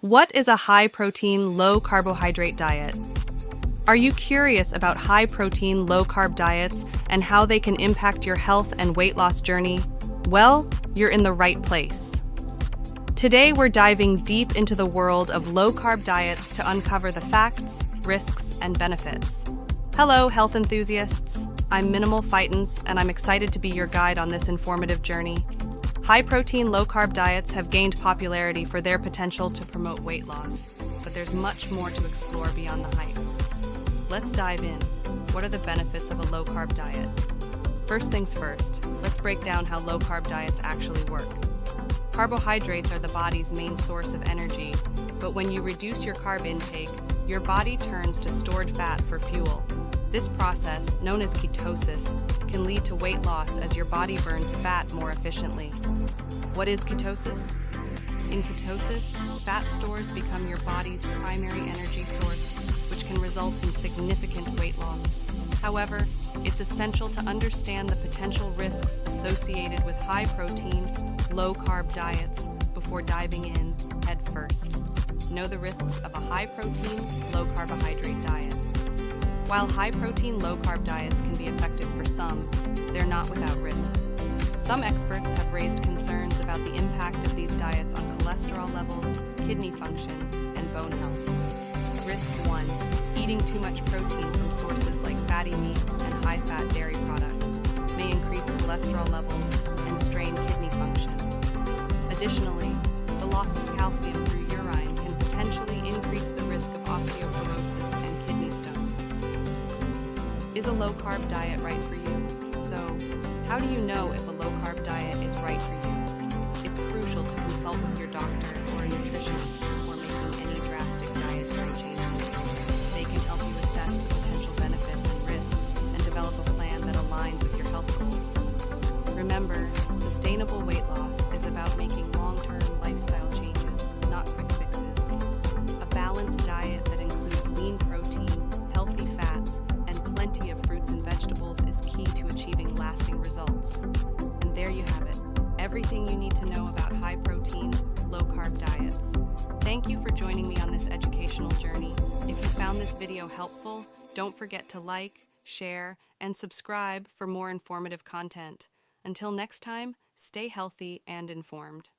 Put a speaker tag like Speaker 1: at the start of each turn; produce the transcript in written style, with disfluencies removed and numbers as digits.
Speaker 1: What is a high-protein, low-carbohydrate diet? Are you curious about high-protein, low-carb diets and how they can impact your health and weight loss journey? Well, you're in the right place. Today, we're diving deep into the world of low-carb diets to uncover the facts, risks, and benefits. Hello, health enthusiasts. I'm Minimal Fightins, and I'm excited to be your guide on this informative journey. High-protein, low-carb diets have gained popularity for their potential to promote weight loss, but there's much more to explore beyond the hype. Let's dive in. What are the benefits of a low-carb diet? First things first, let's break down how low-carb diets actually work. Carbohydrates are the body's main source of energy, but when you reduce your carb intake, your body turns to stored fat for fuel. This process, known as ketosis, can lead to weight loss as your body burns fat more efficiently. What is ketosis? In ketosis, fat stores become your body's primary energy source, which can result in significant weight loss. However, it's essential to understand the potential risks associated with high-protein, low-carb diets before diving in head first. Know the risks of a high-protein, low-carbohydrate diet. While high-protein, low-carb diets can be effective for some, they're not without risks. Some experts have raised concerns about the impact of these diets on cholesterol levels, kidney function, and bone health. Risk 1. Eating too much protein from sources like fatty meats and high-fat dairy products may increase cholesterol levels and strain kidney function. Additionally, the loss of calcium through urine can potentially increase the risk of osteoporosis and kidney stones. Is a low-carb diet right for you? So, how do you know if a low-carb diet is right for you? It's crucial to consult with your doctor or a nutritionist before making any drastic dietary changes. They can help you assess the potential benefits and risks and develop a plan that aligns with your health goals. Remember, sustainable weight loss is about making long-term lifestyle changes, not quick fixes. A balanced diet that includes lean protein, healthy fats, and plenty of fruits and vegetables is key to achieving lasting results. And there you have it, everything you need to know about high-protein, low-carb diets. Thank you for joining me on this educational journey. If you found this video helpful, don't forget to like, share, and subscribe for more informative content. Until next time, stay healthy and informed.